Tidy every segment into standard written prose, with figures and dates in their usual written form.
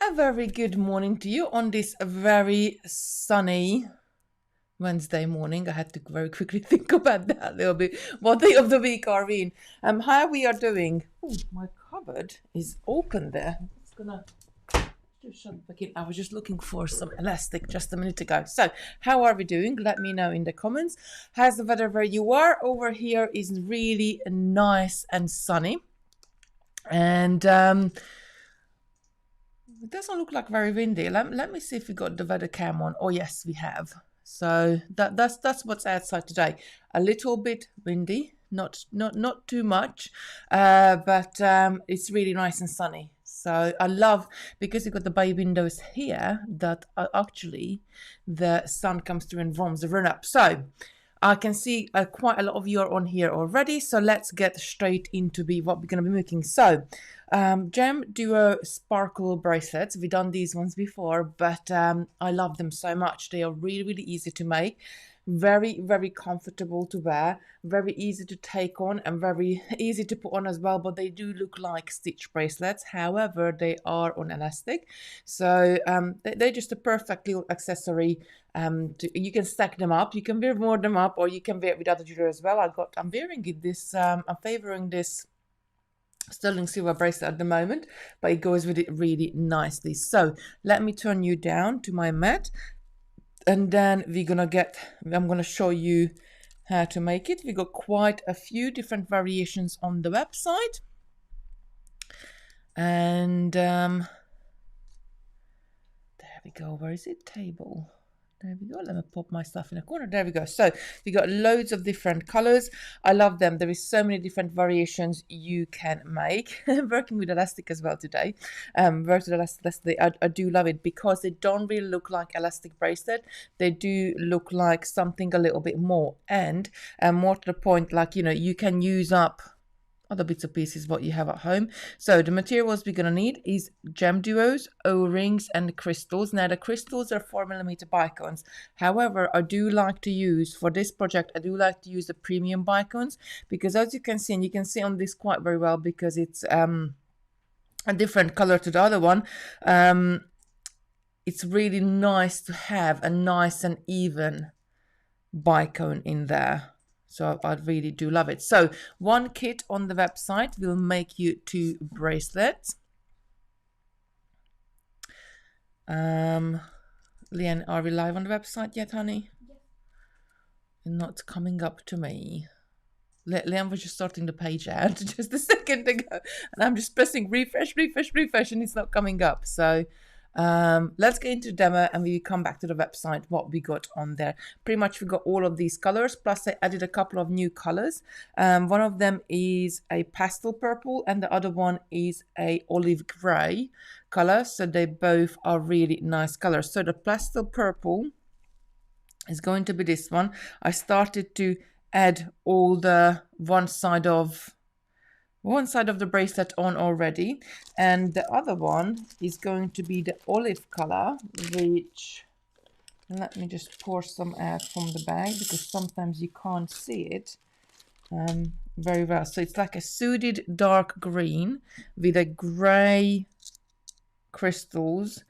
A very good morning to you on this very sunny Wednesday morning. I had to very quickly think about that a little bit. What day of the week are we in? How we are doing? Oh, my cupboard is open there. I'm just gonna just shut it back in. I was just looking for some elastic just a minute ago. So, how are we doing? Let me know in the comments. How's the weather where you are? Over here is really nice and sunny, and it doesn't look like very windy. Let me see if we got the weather cam on. Oh yes, we have. So that's what's outside today. A little bit windy, not too much, but it's really nice and sunny. So I love, because you've got the bay windows here, that actually the sun comes through and warms the room up. So I can see quite a lot of you are on here already, so let's get straight into what we're going to be making. So, GemDuo Sparkle bracelets. We've done these ones before, but I love them so much. They are really, really easy to make, very, very comfortable to wear, very easy to take on, and very easy to put on as well. But they do look like stitch bracelets. However, they are on elastic, so they're just a perfect little accessory. You can stack them up, you can wear more them up, or you can wear it with other jewelry as well. I'm wearing it this. I'm favoring this sterling silver bracelet at the moment, but it goes with it really nicely. So let me turn you down to my mat, and then I'm gonna show you how to make it. We got quite a few different variations on the website, and there we go. Where is it? Table. There we go. Let me pop my stuff in a corner. There we go. So we got loads of different colors. I love them. There is so many different variations you can make. I'm working with elastic as well today. Worked with elastic. I do love it because they don't really look like elastic bracelet. They do look like something a little bit more, and more to the point, like, you know, you can use up other bits of pieces what you have at home. So the materials we're gonna need is GemDuos, O-rings, and crystals. Now the crystals are 4mm Bicones. However, I do like to use, for this project, I do like to use the premium Bicones, because as you can see, and you can see on this quite very well, because it's a different color to the other one. It's really nice to have a nice and even Bicone in there. So I really do love it. So one kit on the website will make you 2 bracelets. Leanne, are we live on the website yet, honey? Yes. Not coming up to me. Leanne was just starting the page out just a second ago, and I'm just pressing refresh, and it's not coming up. So let's get into the demo, and we come back to the website what we got on there. Pretty much we got all of these colors, plus I added a couple of new colors. One of them is a pastel purple, and the other one is a olive gray color. So they both are really nice colors. So the pastel purple is going to be this one. I started to add all the one side of the bracelet on already, and the other one is going to be the olive color, which, let me just pour some out from the bag, because sometimes you can't see it very well. So it's like a suited dark green with a gray crystals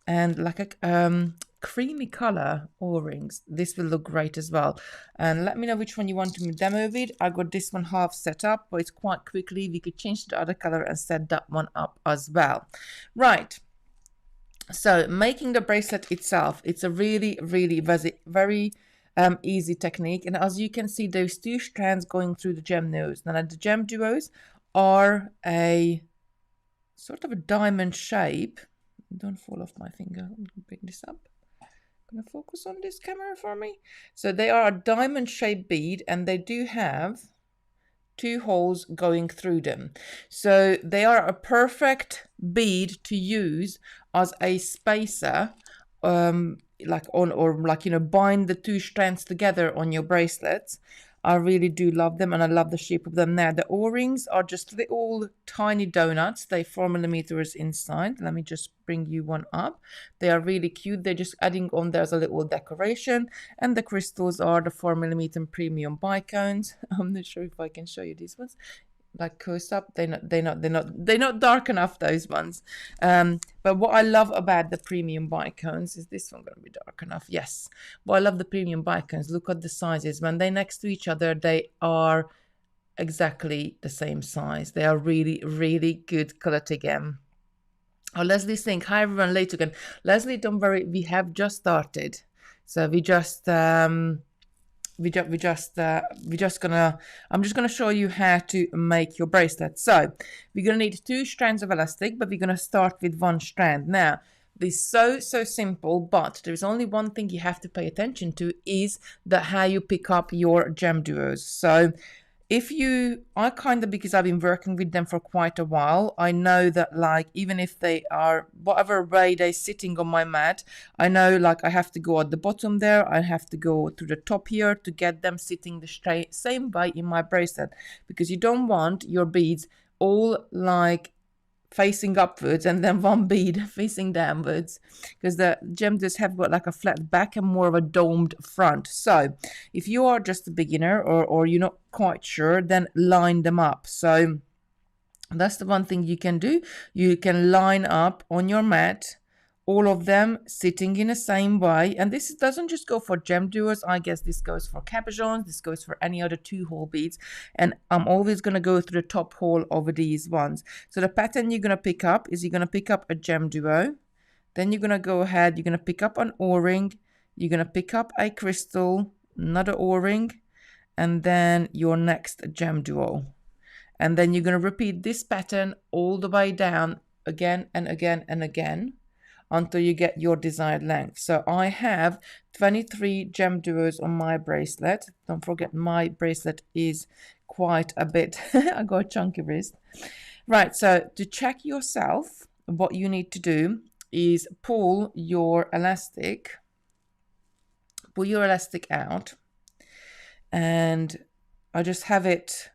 and like a creamy color O-rings. This will look great as well. And let me know which one you want to demo with. I got this one half set up, but it's quite quickly. We could change the other color and set that one up as well. Right. So making the bracelet itself, it's a really, really very easy technique. And as you can see, there's 2 strands going through the GemDuos. Now the GemDuos are a sort of a diamond shape. Don't fall off my finger. I'm gonna bring this up. Gonna focus on this camera for me. So they are a diamond shaped bead, and they do have 2 holes going through them. So they are a perfect bead to use as a spacer, like on, or like, you know, bind the 2 strands together on your bracelets. I really do love them, and I love the shape of them. Now the O-rings are just little tiny donuts. They're 4mm inside. Let me just bring you one up. They are really cute. They're just adding on there as a little decoration, and the crystals are the 4mm premium Bicones. I'm not sure if I can show you these ones. like close up. They're not dark enough, those ones. But what I love about the premium Bicones is this one gonna be dark enough. Yes. What I love the premium Bicones, look at the sizes. When they're next to each other, they are exactly the same size. They are really, really good color together. Oh, Leslie's saying, hi everyone, late again. Leslie, don't worry, we have just started. So I'm just gonna show you how to make your bracelet. So we're gonna need 2 strands of elastic, but we're gonna start with 1 strand. Now, this is so simple, but there's only one thing you have to pay attention to is how you pick up your GemDuos. So if you, I kind of, because I've been working with them for quite a while, I know that like even if they are whatever way they're sitting on my mat, I know like I have to go at the bottom there, I have to go to the top here to get them sitting the same way in my bracelet, because you don't want your beads all like facing upwards and then one bead facing downwards, because the GemDuos have got like a flat back and more of a domed front. So if you are just a beginner or you're not quite sure, then line them up. So that's the one thing you can do. You can line up on your mat all of them sitting in the same way. And this doesn't just go for GemDuos. I guess this goes for cabochons. This goes for any other 2-hole beads. And I'm always going to go through the top hole of these ones. So the pattern you're going to pick up is you're going to pick up a GemDuo. Then you're going to go ahead. You're going to pick up an O-ring. You're going to pick up a crystal, another O-ring, and then your next GemDuo. And then you're going to repeat this pattern all the way down again and again and again, until you get your desired length. So I have 23 GemDuos on my bracelet. Don't forget, my bracelet is quite a bit, I got a chunky wrist. Right, so to check yourself, what you need to do is pull your elastic out, and I just have it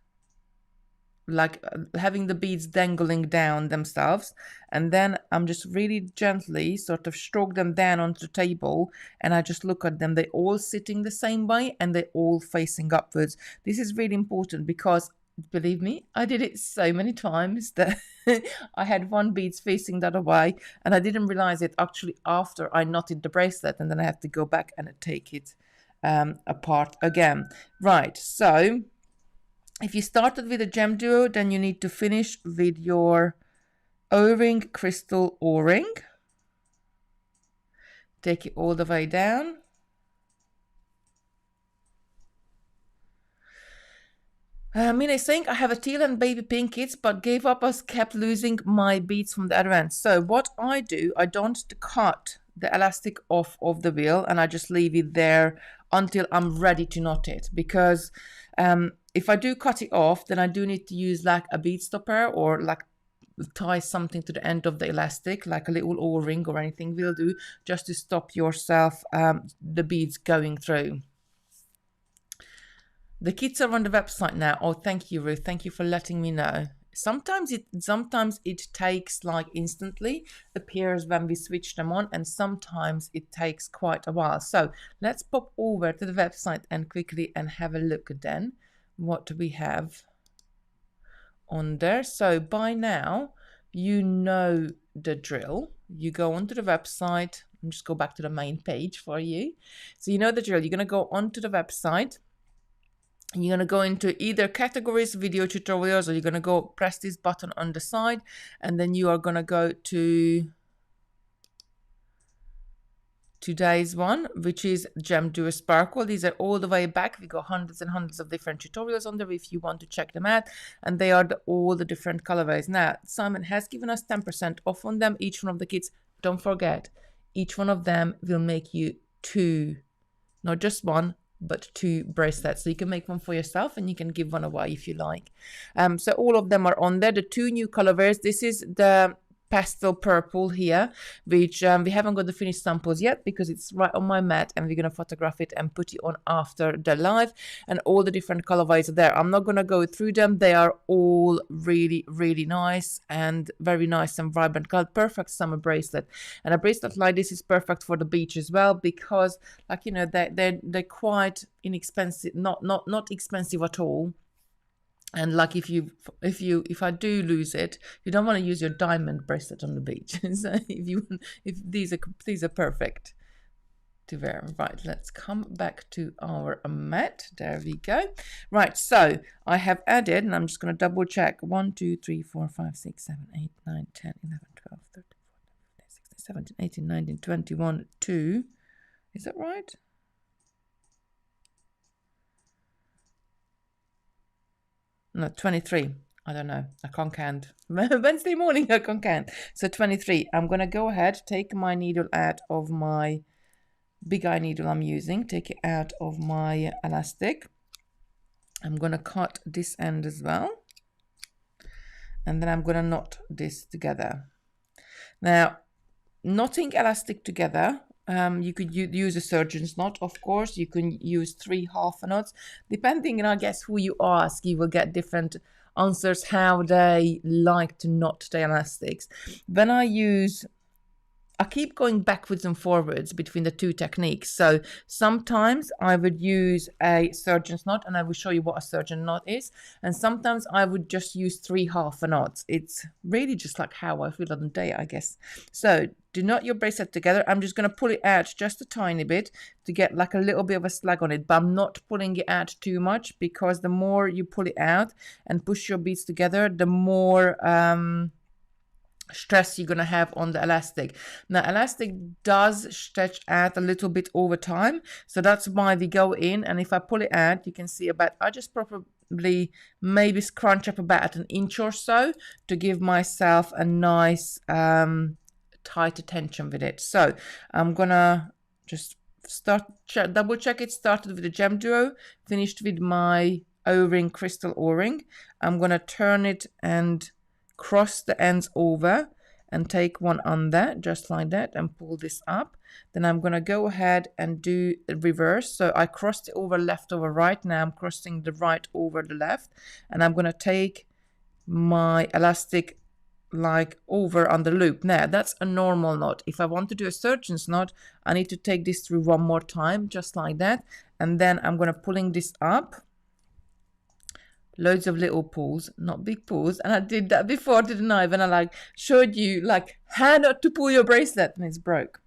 like having the beads dangling down themselves, and then I'm just really gently sort of stroke them down onto the table, and I just look at them. They're all sitting the same way and they're all facing upwards. This is really important because, believe me, I did it so many times that I had one beads facing the other way and I didn't realize it actually after I knotted the bracelet, and then I have to go back and take it apart again. Right, so if you started with a GemDuo, then you need to finish with your O-ring, crystal O-ring. Take it all the way down. Mina is saying, I have a teal and baby pink kits, but gave up as kept losing my beads from the other end. So what I do, I don't cut the elastic off of the wheel, and I just leave it there until I'm ready to knot it, because if I do cut it off, then I do need to use like a bead stopper or like tie something to the end of the elastic, like a little O-ring or anything will do, just to stop yourself the beads going through. The kits are on the website now. Oh, thank you, Ruth. Thank you for letting me know. Sometimes it takes like instantly, appears when we switch them on, and sometimes it takes quite a while. So let's pop over to the website and quickly and have a look at then what we have on there. So by now you know the drill. You go onto the website and just go back to the main page for you. So you know the drill. You're going to go onto the website. You're going to go into either categories, video tutorials, or you're going to go press this button on the side, and then you are going to go to today's one, which is GemDuo Sparkle. These are all the way back. We got hundreds and hundreds of different tutorials on there if you want to check them out, and they are all the different colorways. Now, Simon has given us 10% off on them, each one of the kits. Don't forget, each one of them will make you 2, not just 1, but 2 bracelets. So you can make one for yourself and you can give one away if you like. So all of them are on there. The 2 new colorways. This is the pastel purple here, which we haven't got the finished samples yet because it's right on my mat, and we're going to photograph it and put it on after the live, and all the different colorways are there. I'm not going to go through them. They are all really, really nice and very nice and vibrant color. Perfect summer bracelet, and a bracelet like this is perfect for the beach as well, because like, you know, they're quite inexpensive, not expensive at all. And like if I do lose it, you don't want to use your diamond bracelet on the beach. So if these are perfect to wear. Right, let's come back to our mat. There we go. Right, so I have added, and I'm just going to double check, 1 2 3 4 5 6 7 8 9 10 11 12 13 14 15 16 17 18 19 21 2. Is that right? No, 23. I don't know. I can't count. Wednesday morning, I can't count. So 23. I'm going to go ahead, take my needle out of my big eye needle I'm using, take it out of my elastic. I'm going to cut this end as well. And then I'm going to knot this together. Now, knotting elastic together, you could use a surgeon's knot, of course. You can use 3 half knots. Depending on, I guess, who you ask, you will get different answers how they like to knot the elastics. When I keep going backwards and forwards between the two techniques. So sometimes I would use a surgeon's knot, and I will show you what a surgeon knot is. And sometimes I would just use 3 half knots. It's really just like how I feel on the day, I guess. So do knot your bracelet together. I'm just going to pull it out just a tiny bit to get like a little bit of a slag on it, but I'm not pulling it out too much, because the more you pull it out and push your beads together, the more stress you're going to have on the elastic. Now, elastic does stretch out a little bit over time, so that's why we go in, and if I pull it out, you can see I just probably maybe scrunch up about an inch or so to give myself a nice tighter tension with it. So I'm gonna just double check it. Started with the GemDuo, finished with my O-ring, crystal O-ring. I'm gonna turn it and cross the ends over and take one under, just like that, and pull this up. Then I'm going to go ahead and do the reverse. So I crossed it over left over right. Now I'm crossing the right over the left, and I'm going to take my elastic like over on the loop. Now that's a normal knot. If I want to do a surgeon's knot, I need to take this through one more time, just like that, and then I'm going to pulling this up. Loads of little pulls, not big pulls. And I did that before, didn't I? When I like showed you like how not to pull your bracelet and it's broke.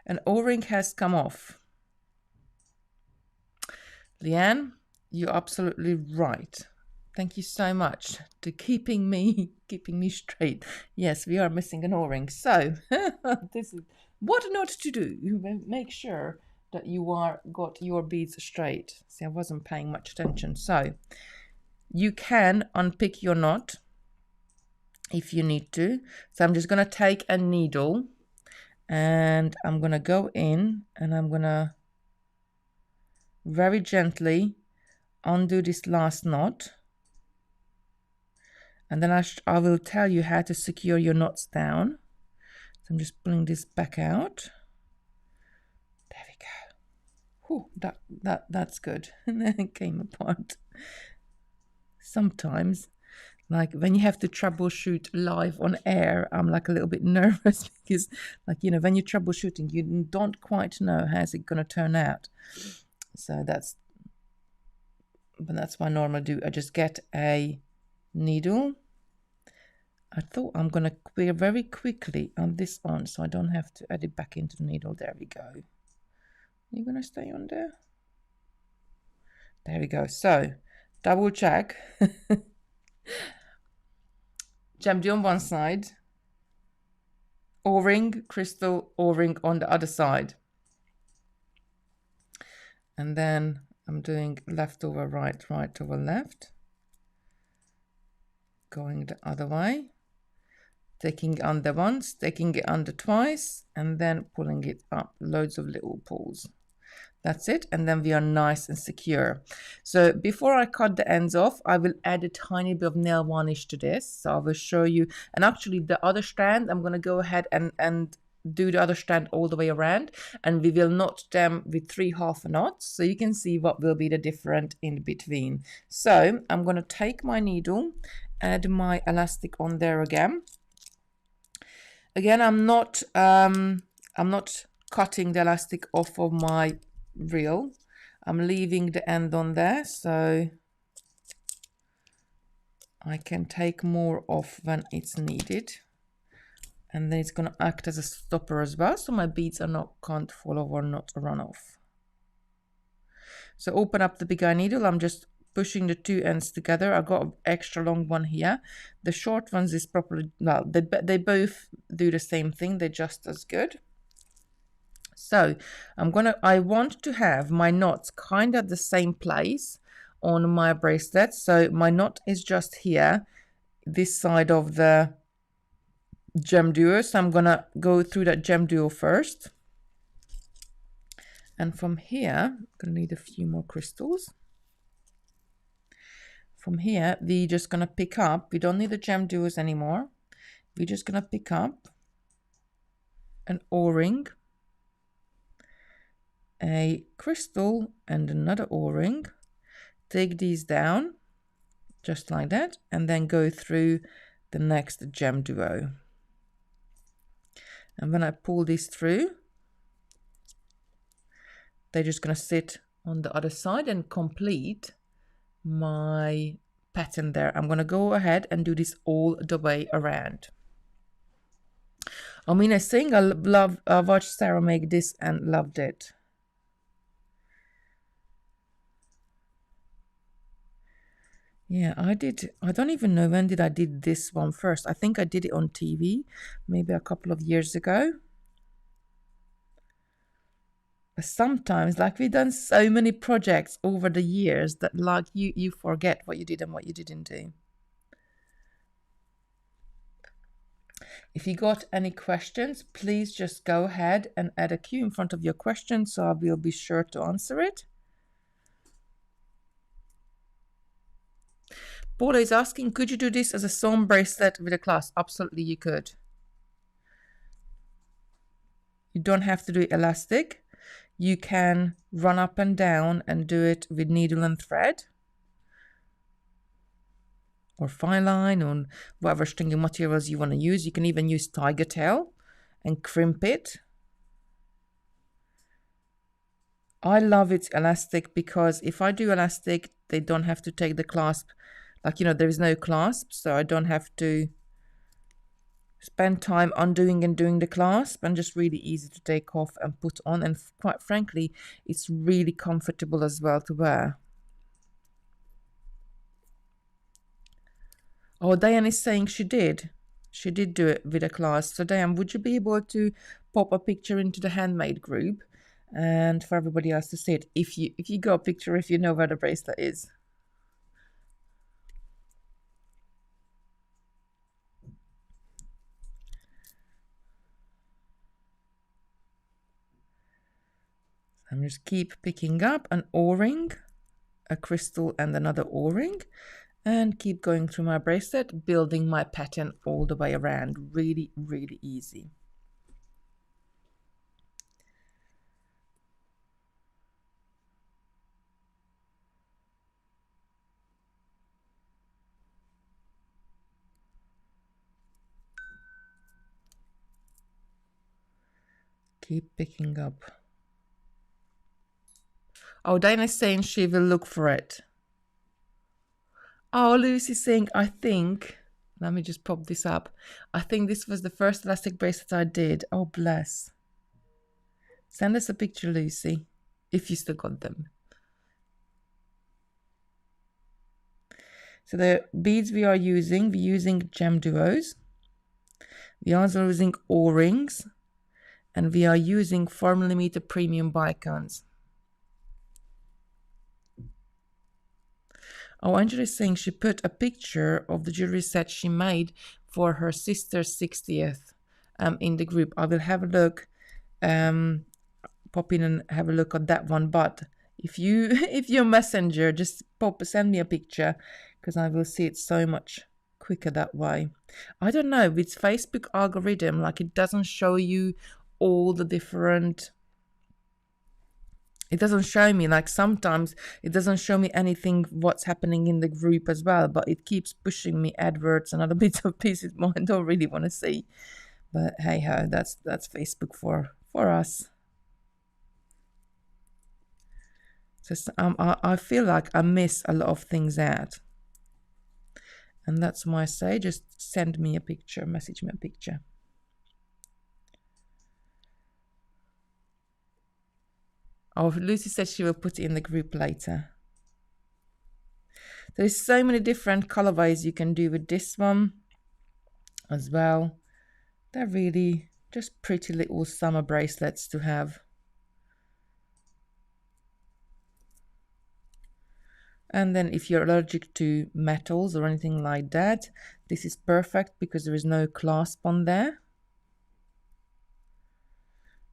An O-ring has come off. Leanne, you're absolutely right. Thank you so much to keeping me straight. Yes, we are missing an O-ring. So this is what not to do. You make sure that you got your beads straight. See, I wasn't paying much attention. So you can unpick your knot if you need to. So I'm just going to take a needle and I'm going to go in and I'm going to very gently undo this last knot. And then I will tell you how to secure your knots down. So I'm just pulling this back out. There we go. Whew, that's good. And then it came apart. Sometimes, like when you have to troubleshoot live on air, I'm like a little bit nervous because, like, you know, when you're troubleshooting, you don't quite know how's it gonna turn out. So that's what I normally do. I just get a needle. I thought I'm gonna clear very quickly on this on, so I don't have to add it back into the needle. There we go. You're going to stay on there? There we go. So, double check. GemDuo on one side. O-ring, crystal O-ring on the other side. And then I'm doing left over right, right over left. Going the other way. Taking under once, taking it under twice, and then pulling it up. Loads of little pulls. That's it, and then we are nice and secure. So before I cut the ends off, I will add a tiny bit of nail varnish to this. So I will show you, and actually the other strand, I'm going to go ahead and do the other strand all the way around, and we will knot them with 3 half knots, so you can see what will be the difference in between. So I'm going to take my needle, add my elastic on there again. Again, I'm not cutting the elastic off of my reel. I'm leaving the end on there so I can take more off when it's needed. And then it's going to act as a stopper as well, so my beads can't fall over or not run off. So open up the bigger needle. I'm just pushing the two ends together. I got an extra long one here. The short ones is probably, well, they both do the same thing. They're just as good. So I want to have my knots kind of at the same place on my bracelet. So my knot is just here, this side of the GemDuo. So I'm gonna go through that GemDuo first. And from here, I'm gonna need a few more crystals. From here, we're just gonna pick up, we don't need the GemDuos anymore. We're just gonna pick up an O-ring, a crystal and another O-ring. Take these down, just like that, and then go through the next GemDuo. And when I pull this through, they're just going to sit on the other side and complete my pattern there. I'm going to go ahead and do this all the way around. I mean, I think I watched Sarah make this and loved it. Yeah, I did. I don't even know when did I did this one first. I think I did it on TV, maybe a couple of years ago. But sometimes, like we've done so many projects over the years that like you forget what you did and what you didn't do. If you got any questions, please just go ahead and add a Q in front of your question so I will be sure to answer it. Paula is asking, could you do this as a sewn bracelet with a clasp? Absolutely, you could. You don't have to do elastic. You can run up and down and do it with needle and thread. Or fine line, or whatever stringing materials you want to use. You can even use tiger tail and crimp it. I love its elastic because if I do elastic, they don't have to take the clasp. Like, you know, there is no clasp, so I don't have to spend time undoing and doing the clasp, and just really easy to take off and put on. And quite frankly, it's really comfortable as well to wear. Oh, Diane is saying she did. She did do it with a clasp. So Diane, would you be able to pop a picture into the handmade group and for everybody else to see it? If you got a picture, if you know where the bracelet is. I'm just keep picking up an O-ring, a crystal and another O-ring, and keep going through my bracelet, building my pattern all the way around. Really, really easy. Keep picking up. Oh, Diana's saying she will look for it. Oh, Lucy's saying, I think, let me just pop this up. I think this was the first elastic bracelet I did. Oh, bless. Send us a picture, Lucy, if you still got them. So the beads we're using GemDuos. We are also using O-rings. And we are using 4mm premium Bicones. Oh, Angela is saying she put a picture of the jewelry set she made for her sister's 60th in the group. I will have a look, pop in and have a look at that one. But if you're messenger, just send me a picture because I will see it so much quicker that way. I don't know, with Facebook algorithm, like it doesn't show you all the different. It doesn't show me, like sometimes it doesn't show me anything what's happening in the group as well, but it keeps pushing me adverts and other bits of pieces more I don't really want to see. But hey ho, that's Facebook for us. Just, I feel like I miss a lot of things out. And that's why I say just send me a picture, message me a picture. Oh, Lucy said she will put it in the group later. There's so many different colorways you can do with this one as well. They're really just pretty little summer bracelets to have. And then if you're allergic to metals or anything like that, this is perfect because there is no clasp on there.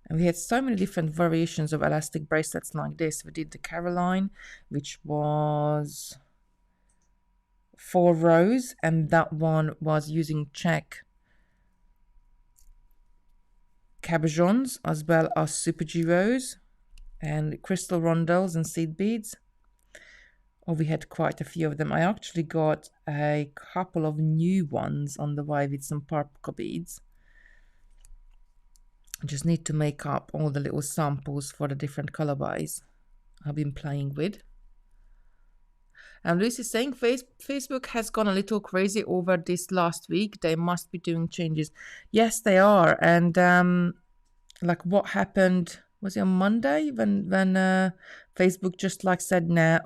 And we had so many different variations of elastic bracelets like this. We did the Caroline, which was 4 rows, and that one was using Czech cabochons as well as super GeMos and crystal rondelles and seed beads. Oh, we had quite a few of them. I actually got a couple of new ones on the way with some purple beads. I just need to make up all the little samples for the different colorways I've been playing with. And Lucy's saying Facebook has gone a little crazy over this last week. They must be doing changes. Yes, they are. And like what happened, was it on Monday when Facebook just like said no.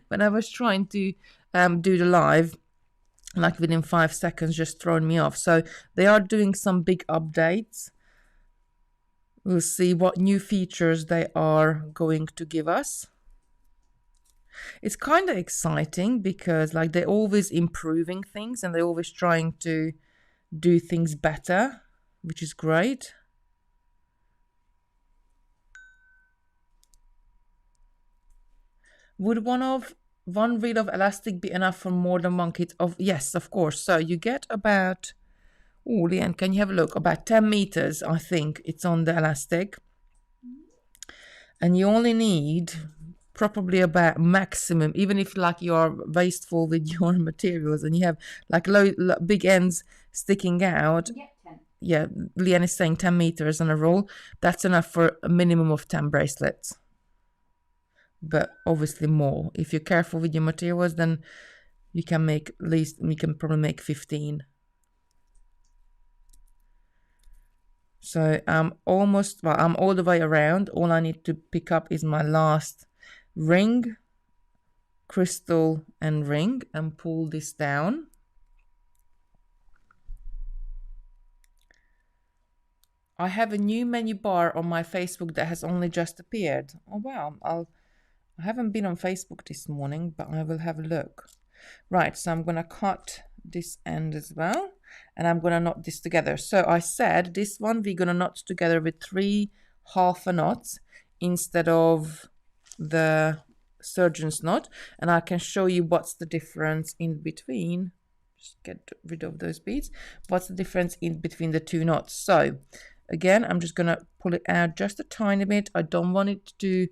When I was trying to do the live, like within 5 seconds just thrown me off. So they are doing some big updates. We'll see what new features they are going to give us. It's kind of exciting because like they're always improving things and they're always trying to do things better, which is great. Would one reel of elastic be enough for more than one kit? Yes, of course. So you get about, oh, Leanne, can you have a look? About 10 meters, I think it's on the elastic. And you only need probably about maximum, even if like you're wasteful with your materials and you have like big ends sticking out. Yeah, Leanne is saying 10 meters on a roll. That's enough for a minimum of 10 bracelets. But obviously more. If you're careful with your materials, then you can make at least, you can probably make 15. So I'm almost, well, I'm all the way around. All I need to pick up is my last ring, crystal and ring, and pull this down. I have a new menu bar on my Facebook that has only just appeared. Oh wow, I haven't been on Facebook this morning, but I will have a look. Right, so I'm gonna cut this end as well, and I'm gonna knot this together. So I said this one we're gonna knot together with 3 half a knots instead of the surgeon's knot, and I can show you what's the difference in between. Just get rid of those beads. What's the difference in between the 2 knots? So again, I'm just gonna pull it out just a tiny bit. I don't want it to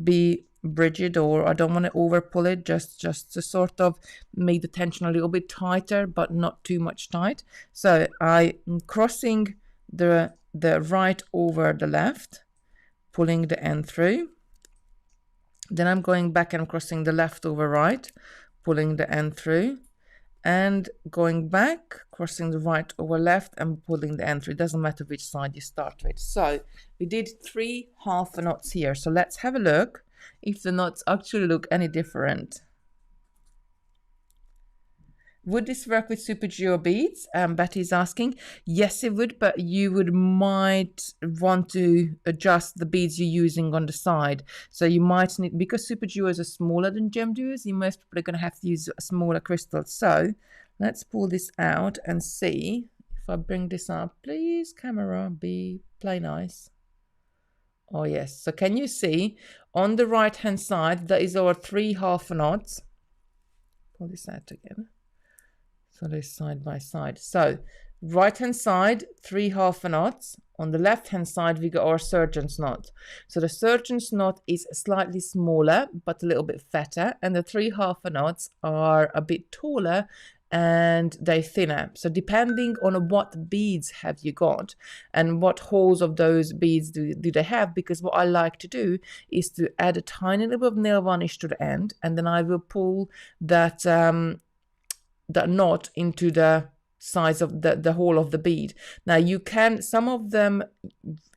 be rigid, or I don't want to over pull it, just to sort of make the tension a little bit tighter but not too much tight. So I'm crossing the right over the left, pulling the end through. Then I'm going back and crossing the left over right, pulling the end through, and going back, crossing the right over left and pulling the end through. It doesn't matter which side you start with. So we did 3 half knots here. So let's have a look if the knots actually look any different. Would this work with super GeMo beads? Betty's asking. Yes, it would, but you might want to adjust the beads you're using on the side. So you might need, because super GeMos are smaller than GemDuos, you're most probably going to have to use smaller crystals. So let's pull this out and see. If I bring this up, please, camera, play nice. Oh yes, so can you see on the right hand side that is our 3 half knots. Pull this out again. So they're side by side. So right hand side 3 half knots. On the left hand side we got our surgeon's knot. So the surgeon's knot is slightly smaller but a little bit fatter, and the 3 half knots are a bit taller and they're thinner. So depending on what beads have you got and what holes of those beads do they have, because what I like to do is to add a tiny little bit of nail varnish to the end, and then I will pull that that knot into the size of the hole of the bead. Now you can, some of them,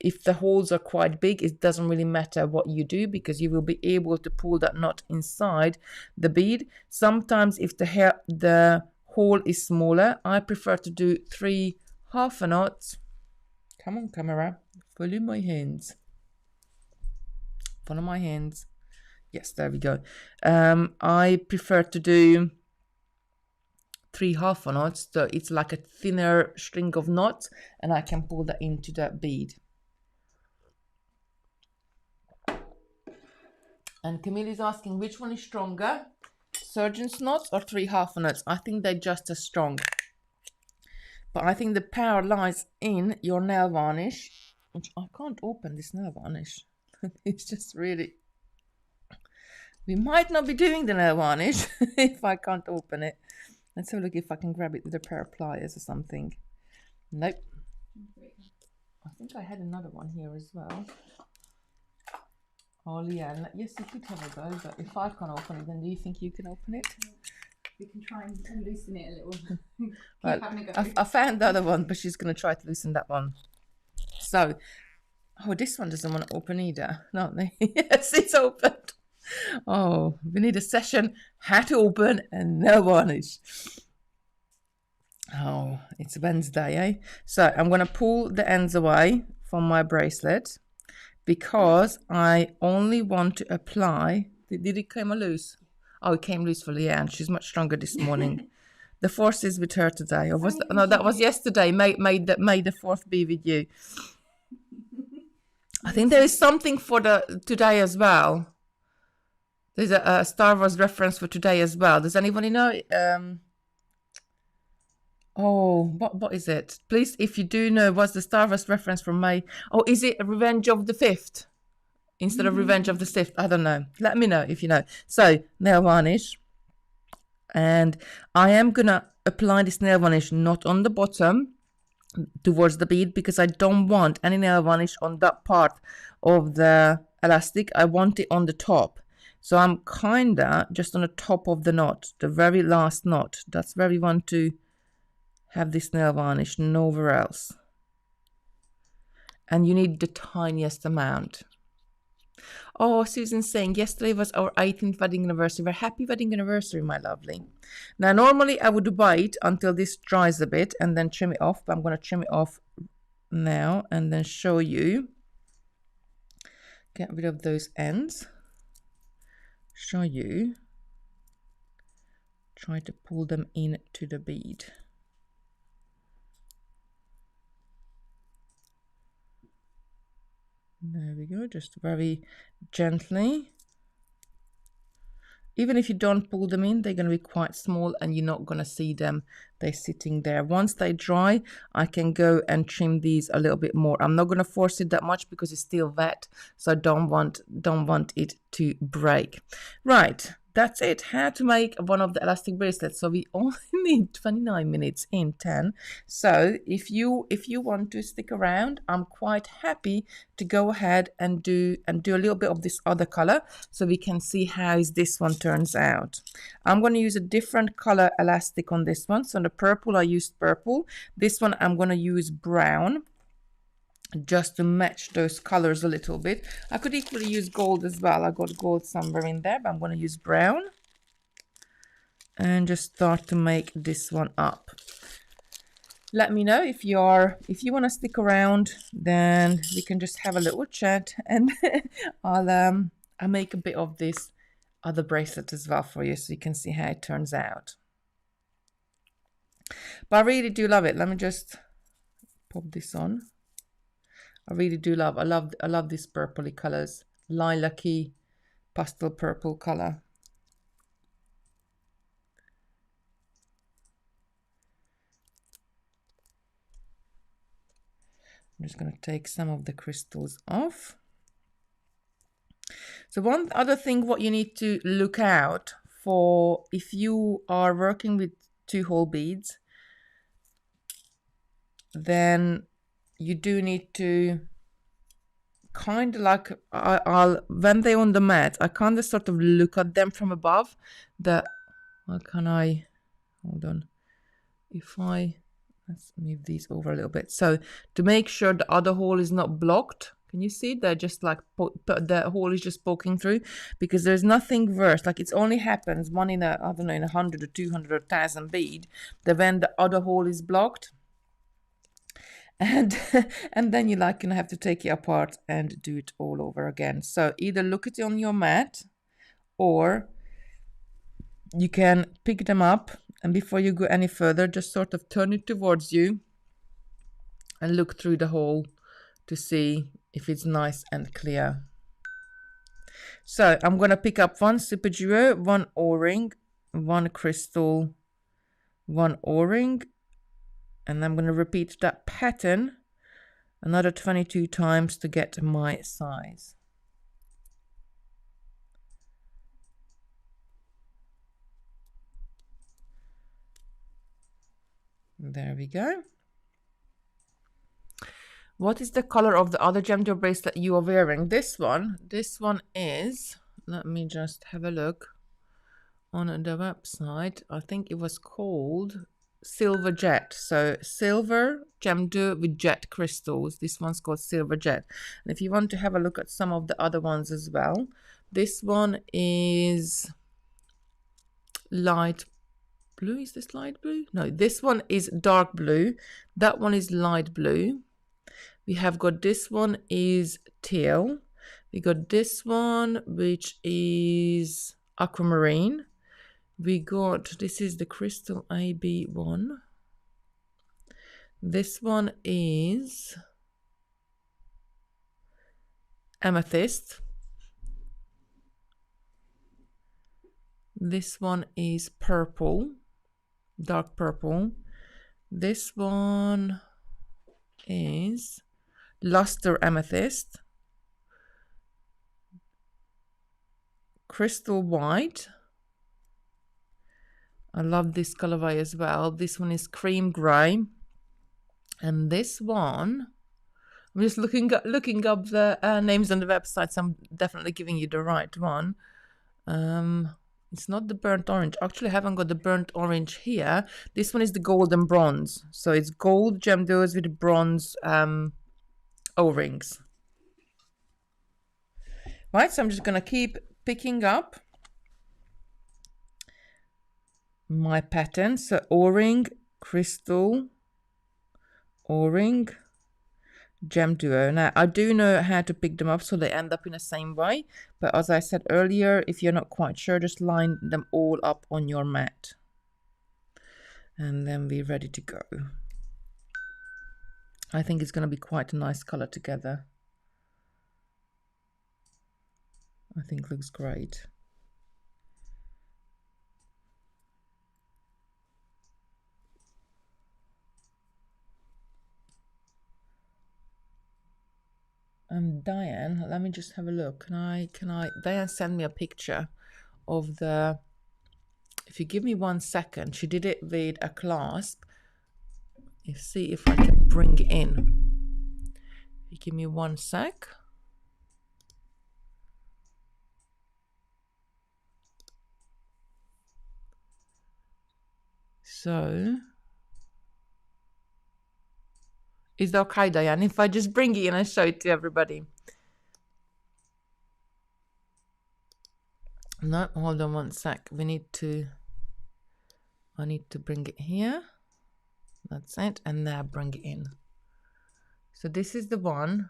if the holes are quite big, it doesn't really matter what you do because you will be able to pull that knot inside the bead. Sometimes if the hole is smaller, I prefer to do 3 half a knots. Come on, camera, follow my hands. Follow my hands. Yes, there we go. I prefer to do 3 half a knots, so it's like a thinner string of knots, and I can pull that into the bead. And Camille is asking which one is stronger, surgeon's knots or 3 half a knots. I think they're just as strong, but I think the power lies in your nail varnish, which I can't open this nail varnish. It's just really, we might not be doing the nail varnish if I can't open it. Let's have a look if I can grab it with a pair of pliers or something. Nope. I think I had another one here as well. Oh, Leanne, yes, you could have a go, but if I can't open it, then do you think you can open it? We can try and loosen it a little. Well, I found the other one, but she's going to try to loosen that one. So, oh, this one doesn't want to open either. No, yes, it's opened. Oh, we need a session, how to open and nail varnish. Oh, it's Wednesday, eh? So I'm going to pull the ends away from my bracelet because I only want to apply. Did it come loose? Oh, it came loose for Leanne. She's much stronger this morning. The force is with her today. Or was no, that was yesterday. May the fourth be with you. I think there is something for the today as well. There's a Star Wars reference for today as well. Does anybody know? Oh, what is it? Please, if you do know, what's the Star Wars reference from May? Oh, is it Revenge of the Fifth instead of Revenge of the Sixth? I don't know. Let me know if you know. So, nail varnish. And I am going to apply this nail varnish not on the bottom towards the bead because I don't want any nail varnish on that part of the elastic. I want it on the top. So I'm kinda just on the top of the knot, the very last knot. That's where we want to have this nail varnish, nowhere else. And you need the tiniest amount. Oh, Susan's saying yesterday was our 18th wedding anniversary. We're happy wedding anniversary, my lovely. Now, normally I would wait until this dries a bit and then trim it off, but I'm going to trim it off now and then show you. Get rid of those ends. Show you, try to pull them into the bead. There we go, just very gently. Even if you don't pull them in, they're going to be quite small and you're not going to see them. They're sitting there. Once they dry, I can go and trim these a little bit more. I'm not going to force it that much because it's still wet, so I don't want it to break. Right, that's it. How to make one of the elastic bracelets. So we only need 29 minutes in 10. So if you want to stick around, I'm quite happy to go ahead and do a little bit of this other color so we can see how this one turns out. I'm going to use a different color elastic on this one. So on the purple, I used purple. This one I'm going to use brown, just to match those colors a little bit. I could equally use gold as well. I got gold somewhere in there, but I'm going to use brown and just start to make this one up. Let me know if you want to stick around, then we can just have a little chat and I'll make a bit of this other bracelet as well for you so you can see how it turns out. But I really do love it. Let me just pop this on. I really do love, I love these purpley colors, lilac-y pastel purple color. I'm just going to take some of the crystals off. So one other thing what you need to look out for if you are working with 2-hole beads, then you do need to kind of like, I'll when they're on the mat, I kind of sort of look at them from above. How can I, hold on, let's move these over a little bit. So to make sure the other hole is not blocked, can you see? They're just like, the hole is just poking through, because there's nothing worse. Like, it only happens one in a, I don't know, in 100 or 200 or 1,000 bead, that when the other hole is blocked, and and then you're like gonna have to take it apart and do it all over again. So either look at it on your mat, or you can pick them up, and before you go any further, just sort of turn it towards you and look through the hole to see if it's nice and clear. So I'm going to pick up one Super Duo, one O-ring, one crystal, one O-ring, and I'm going to repeat that pattern another 22 times to get my size. There we go. What is the color of the other GemDuo bracelet you are wearing? This one is, let me just have a look on the website. I think it was called Silver Jet. So silver GemDuo with jet crystals. This one's called Silver Jet. And if you want to have a look at some of the other ones as well, this one is light blue. Is this light blue? No, this one is dark blue. That one is light blue. We have got this one is teal. We got this one, which is aquamarine. We got, this is the crystal AB1. This one is amethyst. This one is purple, dark purple. This one is luster amethyst, crystal white. I love this colorway as well. This one is cream gray, and this one, I'm just looking up the names on the website, so I'm definitely giving you the right one. It's not the burnt orange. Actually, I haven't got the burnt orange here. This one is the gold and bronze. So it's gold GemDuos with bronze O-rings. Right, so I'm just going to keep picking up my pattern. So O-ring, crystal, O-ring, GemDuo. Now, I do know how to pick them up so they end up in the same way. But as I said earlier, if you're not quite sure, just line them all up on your mat. And then we're ready to go. I think it's going to be quite a nice color together. I think it looks great. Diane, let me just have a look. Can I, Diane send me a picture of the, if you give me 1 second, she did it with a clasp. You see if I can bring it in. If you give me 1 sec. So, is that okay, Diane, if I just bring it in and show it to everybody? No, hold on 1 sec. I need to bring it here. That's it. And now bring it in. So this is the one,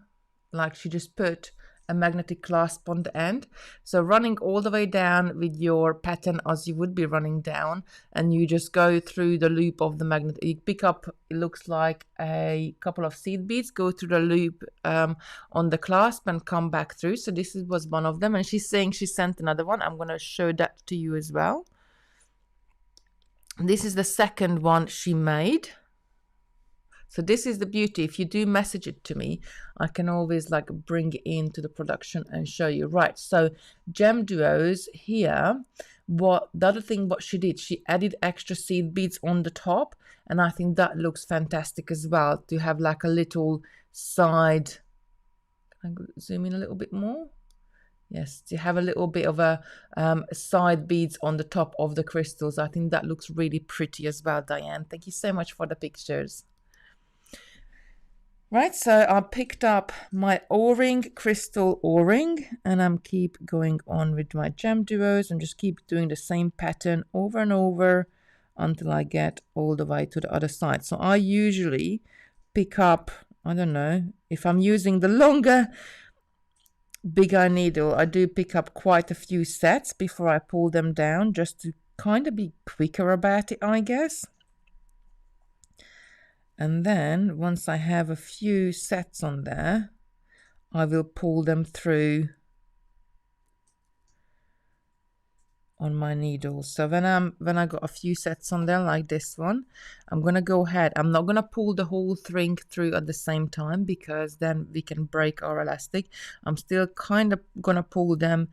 like she just put a magnetic clasp on the end. So running all the way down with your pattern as you would be running down, and you just go through the loop of the magnet. You pick up, it looks like a couple of seed beads, go through the loop on the clasp and come back through. So this was one of them, and she's saying she sent another one. I'm going to show that to you as well. This is the second one she made. So this is the beauty. If you do message it to me, I can always like bring it into the production and show you. Right, so GemDuos here, what the other thing what she did, she added extra seed beads on the top, and I think that looks fantastic as well, to have like a little side. Can I zoom in a little bit more? Yes, to have a little bit of a side beads on the top of the crystals. I think that looks really pretty as well, Diane. Thank you so much for the pictures. Right, so I picked up my O-ring, crystal O-ring, and I'm keep going on with my GemDuos and just keep doing the same pattern over and over until I get all the way to the other side. So I usually pick up, I don't know, if I'm using the longer big eye needle, I do pick up quite a few sets before I pull them down, just to kind of be quicker about it, I guess. And then once I have a few sets on there, I will pull them through on my needle. So when I got a few sets on there like this one, I'm gonna go ahead. I'm not gonna pull the whole thing through at the same time, because then we can break our elastic. I'm still kind of gonna pull them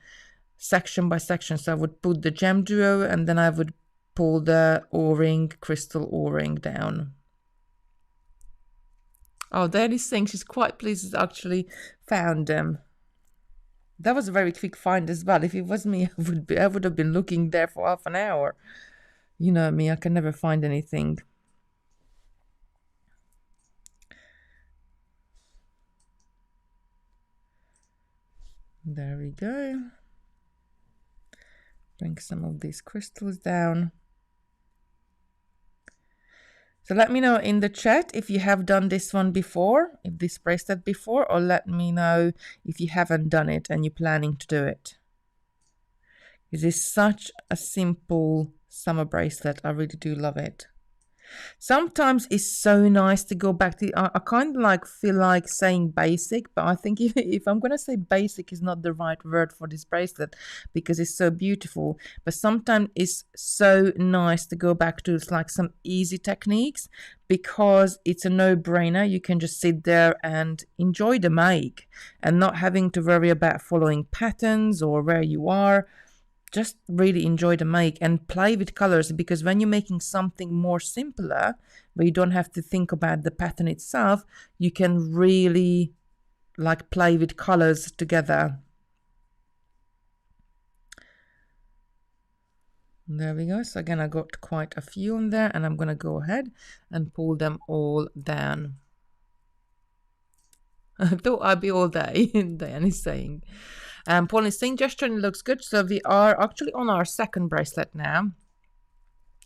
section by section. So I would put the GemDuo and then I would pull the O-ring, crystal O-ring down. Oh, Danny's saying she's quite pleased to actually found them. That was a very quick find as well. If it was me, I would have been looking there for half an hour. You know me, I can never find anything. There we go. Bring some of these crystals down. So let me know in the chat if you have done this one before, if this bracelet before, or let me know if you haven't done it and you're planning to do it. This is such a simple summer bracelet. I really do love it. Sometimes it's so nice to go back to, I kind of like feel like saying basic, but I think if I'm going to say basic is not the right word for this bracelet, because it's so beautiful. But sometimes it's so nice to go back to like some easy techniques, because it's a no-brainer. You can just sit there and enjoy the make and not having to worry about following patterns or where you are. Just really enjoy the make and play with colors, because when you're making something more simpler, where you don't have to think about the pattern itself, you can really like play with colors together. There we go. So again, I got quite a few on there, and I'm going to go ahead and pull them all down. I thought I'd be all day, Diane is saying. Paul is saying gesturing looks good. So we are actually on our second bracelet now.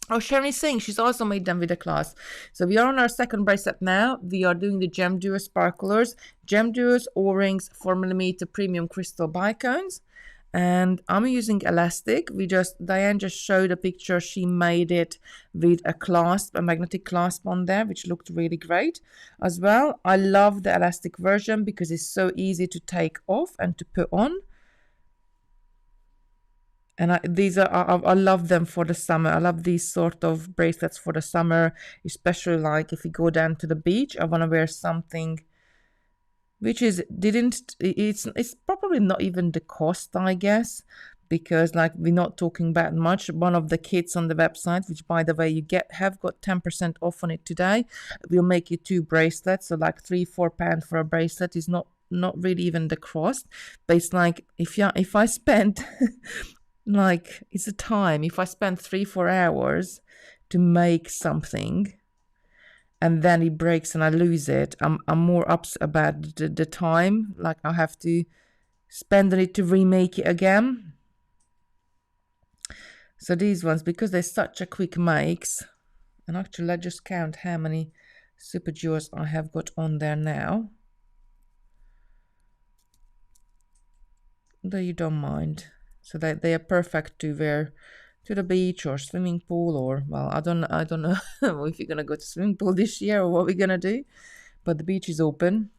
Oh, Sharon is saying she's also made them with a Clasp. So we are on our second bracelet now. We are doing the GemDuo Sparklers, GemDuo's O-rings 4mm premium crystal Bicones. And I'm using elastic. Diane just showed a picture. She made it with a clasp, a magnetic clasp on there, which looked really great as well. I love the elastic version because it's so easy to take off and to put on. And I love them for the summer. I love these sort of bracelets for the summer, especially like if you go down to the beach. I want to wear something which is it's probably not even the cost, I guess, because like we're not talking about much. One of the kits on the website, which by the way you have got 10% off on it today, will make you 2 bracelets. So like £3-4 for a bracelet is not really even the cost. But it's like if I spend like it's a time, if I spend 3-4 hours to make something and then it breaks and I lose it, I'm more upset about the time, like I have to spend on it to remake it again. So these ones, because they're such a quick makes, and actually let's just count how many super jewels I have got on there now. Though you don't mind. So that they are perfect to wear to the beach or swimming pool, or well, I don't know if you're gonna go to swimming pool this year or what we're gonna do, but the beach is open.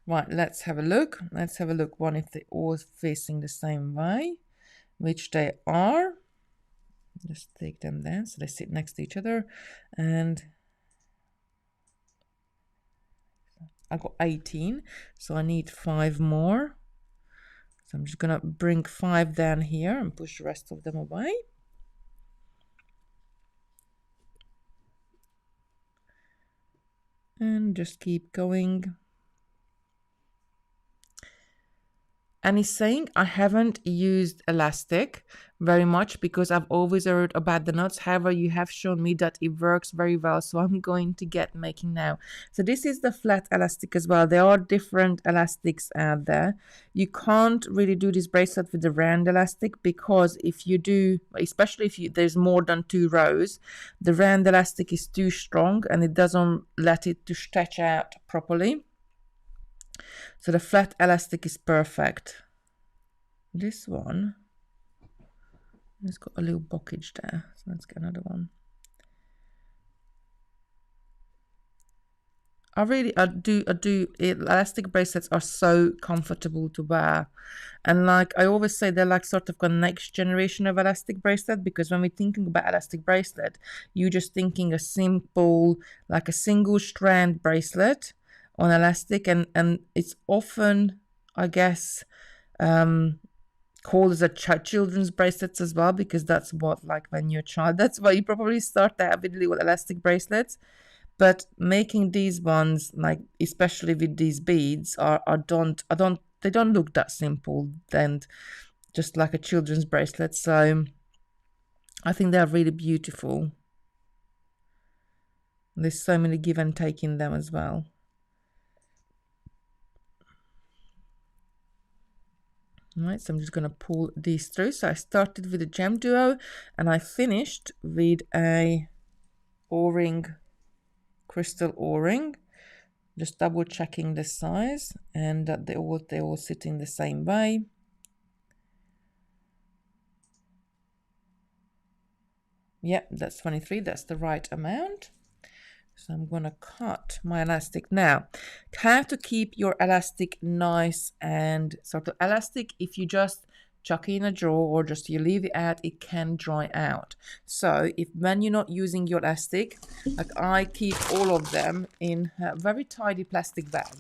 Right, let's have a look. Let's have a look one if they're all facing the same way, which they are. Just take them there so they sit next to each other, and I got 18, so I need 5 more. So I'm just gonna bring 5 down here and push the rest of them away. And just keep going. And he's saying I haven't used elastic very much because I've always heard about the knots. However, you have shown me that it works very well, so I'm going to get making now. So this is the flat elastic as well. There are different elastics out there. You can't really do this bracelet with the round elastic because if you do, especially if there's more than 2 rows, the round elastic is too strong and it doesn't let it to stretch out properly. So the flat elastic is perfect. This one, it's got a little blockage there. So let's get another one. I do. Elastic bracelets are so comfortable to wear. And like I always say, they're like sort of the next generation of elastic bracelet, because when we're thinking about elastic bracelet, you're just thinking a simple, like a single strand bracelet on elastic, and it's often, I guess, called as a children's bracelets as well, because that's what, like when you're a child, that's why you probably start out with little elastic bracelets. But making these ones, like especially with these beads, they don't look that simple and just like a children's bracelet. So I think they're really beautiful. There's so many give and take in them as well. All right, so I'm just going to pull these through. So I started with a GemDuo and I finished with a O-ring, crystal O-ring. Just double checking the size and that they all sit in the same way. Yep, that's 23. That's the right amount. So I'm going to cut my elastic. Now, how to keep your elastic nice and sort of elastic, if you just chuck it in a drawer or just you leave it out, it can dry out. So when you're not using your elastic, like I keep all of them in a very tidy plastic bag.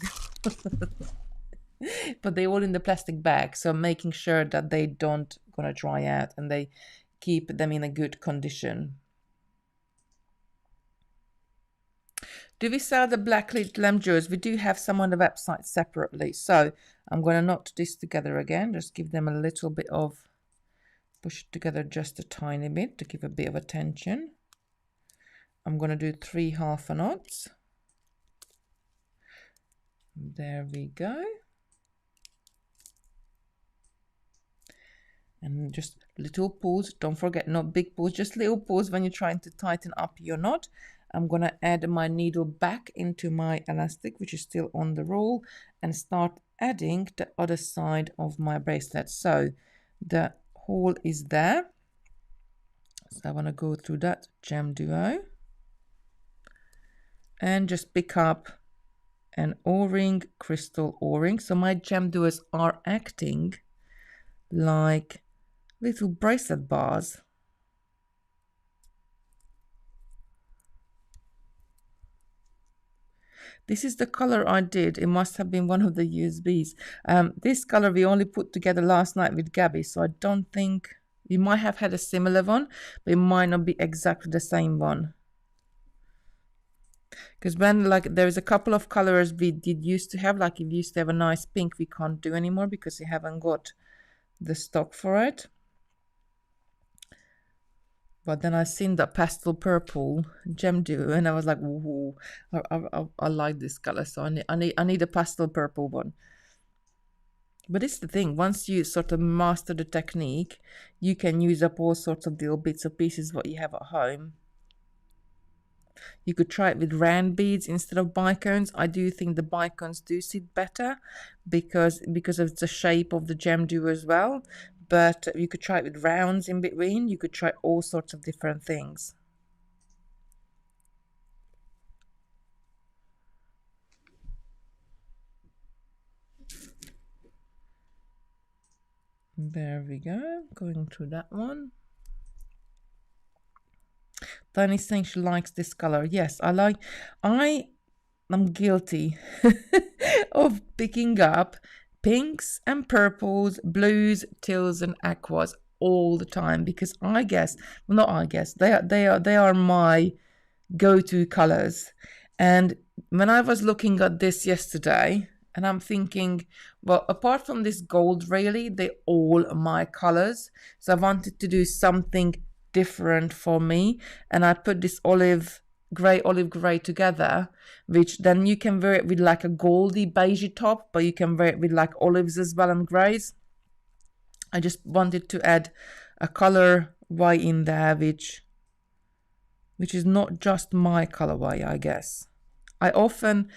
But they're all in the plastic bag, so making sure that they don't gonna dry out and they keep them in a good condition. Do we sell the blacklit GemDuos? We do have some on the website separately. So I'm going to knot this together again. Just give them a little bit of, push it together just a tiny bit to give a bit of a tension. I'm going to do 3 half a knots. There we go. And just little pulls. Don't forget, not big pulls, just little pulls when you're trying to tighten up your knot. I'm going to add my needle back into my elastic, which is still on the roll, and start adding the other side of my bracelet. So the hole is there. So I want to go through that GemDuo and just pick up an O-ring, crystal O-ring. So my GemDuos are acting like little bracelet bars. This is the color I did. It must have been one of the USBs. This color we only put together last night with Gabby, so I don't think we might have had a similar one, but it might not be exactly the same one. Because when there's a couple of colors we did used to have, like if we used to have a nice pink, we can't do anymore because we haven't got the stock for it. But then I seen that pastel purple GemDuo and I was like, ooh, I like this color, so I need a pastel purple one. But it's the thing, once you sort of master the technique, you can use up all sorts of little bits of pieces what you have at home. You could try it with round beads instead of bicones. I do think the bicones do sit better because of the shape of the GemDuo as well. But you could try it with rounds in between. You could try all sorts of different things. There we go. Going through that one. Tony's saying she likes this color. Yes, I'm guilty of picking up pinks and purples, blues, teals, and aquas all the time, because I guess, well, not I guess, they are my go-to colors. And when I was looking at this yesterday, and I'm thinking, well, apart from this gold, really, they all are my colors. So I wanted to do something different for me, and I put this olive gray together, which then you can wear it with like a goldy beige top, but you can wear it with like olives as well and grays. I just wanted to add a colorway in there, which is not just my colorway, I guess. I often,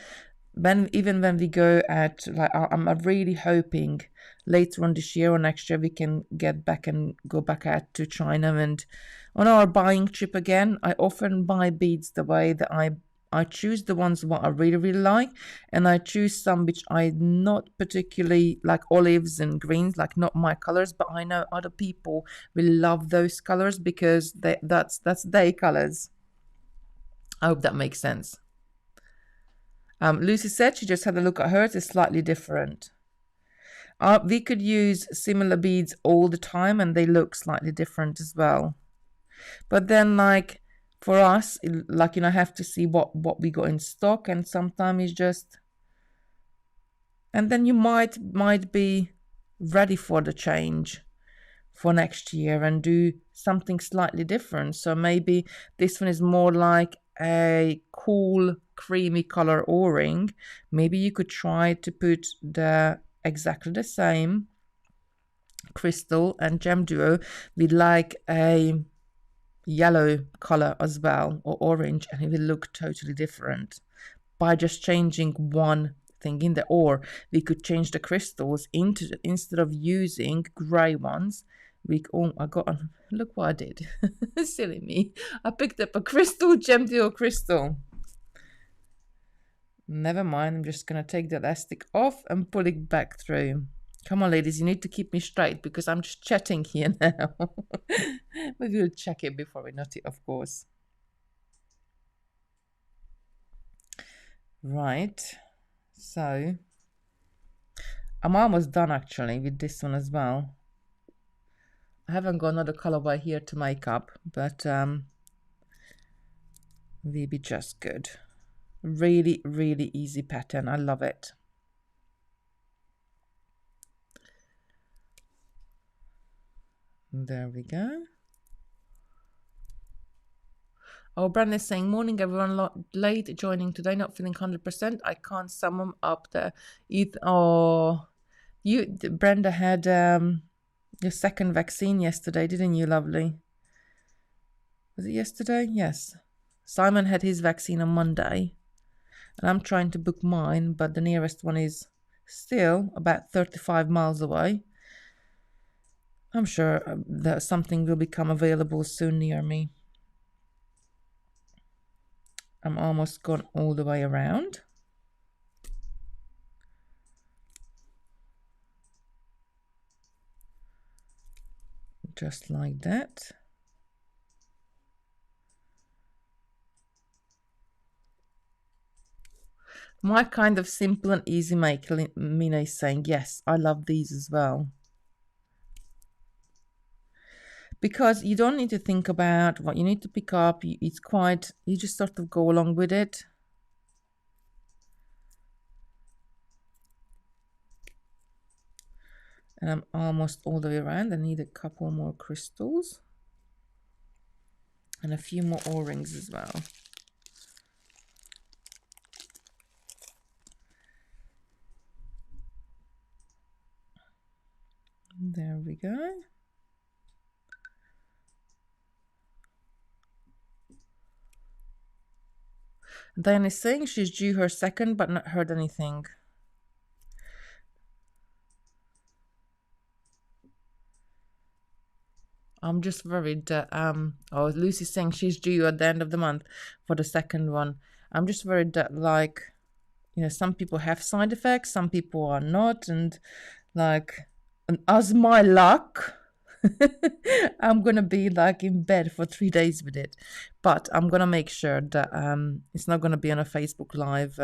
even when we go at, like, I'm really hoping later on this year or next year we can get back and go back out to China, and on our buying trip again, I often buy beads the way that I choose the ones what I really, really like, and I choose some which I not particularly like, olives and greens, like not my colors, but I know other people will love those colors because that's their colors. I hope that makes sense. Lucy said she just had a look at hers. It's slightly different. We could use similar beads all the time and they look slightly different as well. But then, like, for us, like, you know, I have to see what we got in stock, and sometimes it's just, and then you might be ready for the change for next year and do something slightly different. So maybe this one is more like a cool creamy color O-ring. Maybe you could try to put the exactly the same crystal and GemDuo with like a yellow color as well, or orange, and it will look totally different by just changing one thing in there. Or we could change the crystals into, instead of using gray ones, look what I did. Silly me. I picked up a crystal, GemDuo crystal. Never mind, I'm just gonna take the elastic off and pull it back through. Come on, ladies, you need to keep me straight because I'm just chatting here now. But we'll check it before we knot it, of course. Right, so I'm almost done actually with this one as well. I haven't got another colorway here to make up, but will be just good. Really, really easy pattern. I love it. There we go. Oh, Brandon is saying, morning everyone, late joining today, not feeling 100%. I can't sum them up there. Oh, Brenda had your second vaccine yesterday, didn't you, lovely? Was it yesterday? Yes. Simon had his vaccine on Monday, and I'm trying to book mine, but the nearest one is still about 35 miles away. I'm sure that something will become available soon near me. I'm almost gone all the way around. Just like that. My kind of simple and easy make, Mina is saying, yes, I love these as well. Because you don't need to think about what you need to pick up. It's quite, you just sort of go along with it. And I'm almost all the way around. I need a couple more crystals. And a few more O-rings as well. There we go. Diane is saying she's due her second, but not heard anything. I'm just worried that, oh, Lucy's saying she's due at the end of the month for the second one. I'm just worried that, like, you know, some people have side effects, some people are not, and like, and as my luck, I'm gonna be like in bed for 3 days with it. But I'm gonna make sure that it's not gonna be on a Facebook Live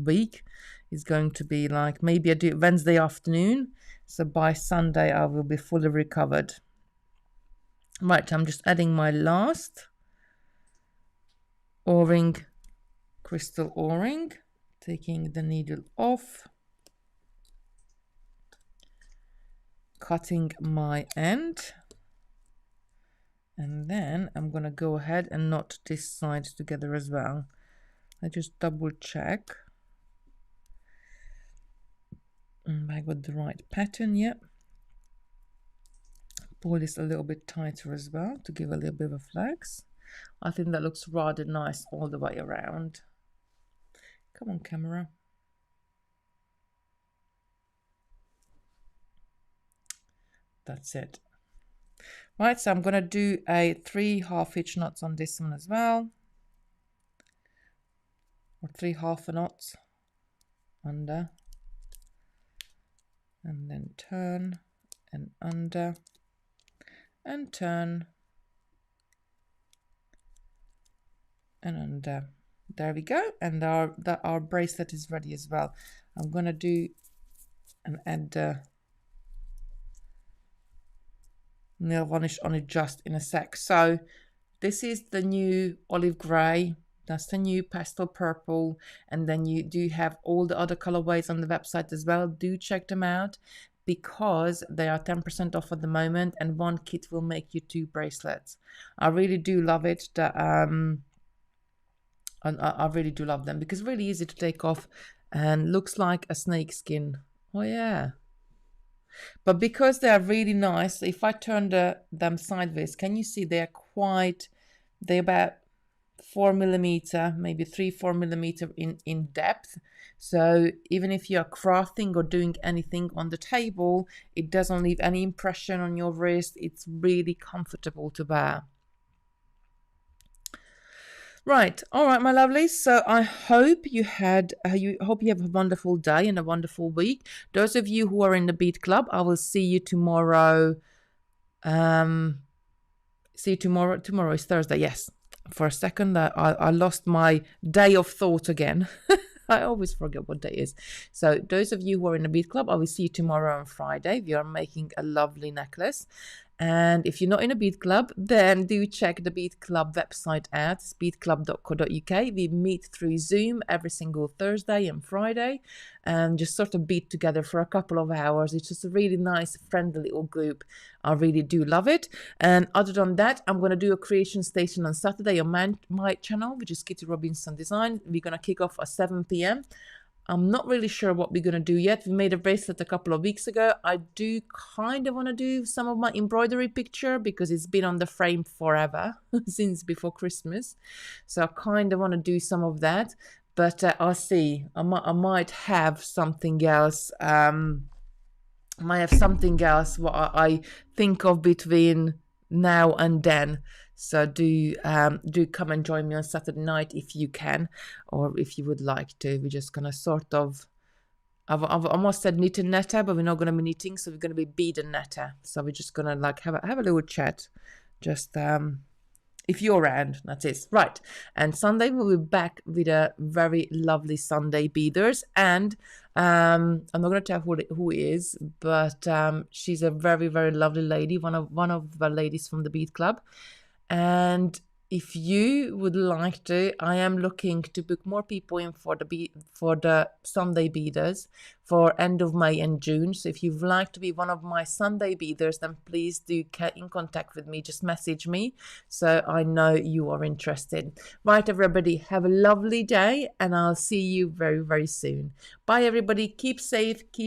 week is going to be like, maybe I do it Wednesday afternoon, so by Sunday I will be fully recovered. Right, I'm just adding my last O-ring, crystal O-ring, taking the needle off, cutting my end, and then I'm gonna go ahead and knot this side together as well. I just double check I got the right pattern. Yep. Pull this a little bit tighter as well to give a little bit of a flex. I think that looks rather nice all the way around. Come on, camera. That's it. Right, so I'm going to do a 3 half-hitch knots on this one as well. Or 3 half knots under. And then turn and under. And turn and under. There we go, and our bracelet is ready as well. I'm gonna do and add the nail varnish on it just in a sec. So this is the new olive gray, that's the new pastel purple, and then you do have all the other colorways on the website as well. Do check them out, because they are 10% off at the moment, and one kit will make you 2 bracelets. I really do love it. I really do love them because really easy to take off and looks like a snake skin. Oh yeah. But because they are really nice, if I turn them sideways, can you see they're about 4mm, maybe 3-4 millimeter in depth. So even if you're crafting or doing anything on the table, it doesn't leave any impression on your wrist. It's really comfortable to wear. Right, all right, my lovelies. So I hope you have a wonderful day and a wonderful week. Those of you who are in the Bead Club, I will see you tomorrow. See you tomorrow. Tomorrow is Thursday. Yes. For a second, I lost my day of thought again. I always forget what day is. So those of you who are in the Bead Club, I will see you tomorrow on Friday. We are making a lovely necklace. And if you're not in a Bead Club, then do check the Bead Club website out. It's beadclub.co.uk. We meet through Zoom every single Thursday and Friday and just sort of bead together for a couple of hours. It's just a really nice, friendly little group. I really do love it. And other than that, I'm going to do a creation station on Saturday on my channel, which is Kitti Robinson Design. We're going to kick off at 7 p.m. I'm not really sure what we're going to do yet. We made a bracelet a couple of weeks ago. I do kind of want to do some of my embroidery picture because it's been on the frame forever, since before Christmas. So I kind of want to do some of that. But I'll see. I might have something else. What I think of between now and then. So do come and join me on Saturday night if you can, or if you would like to. We're just gonna sort of, I've almost said knit and netter, but we're not gonna be knitting, so we're gonna be bead and netter. So we're just gonna like have a little chat, just if you're around, that's it. Right, and Sunday we'll be back with a very lovely Sunday beaders, and I'm not gonna tell who it is, but she's a very, very lovely lady, one of the ladies from the Bead Club. And if you would like to, I am looking to book more people in for the Sunday beaders for end of May and June. So if you'd like to be one of my Sunday beaders, then please do get in contact with me. Just message me so I know you are interested. Right, everybody, have a lovely day, and I'll see you very, very soon. Bye, everybody. Keep safe. Keep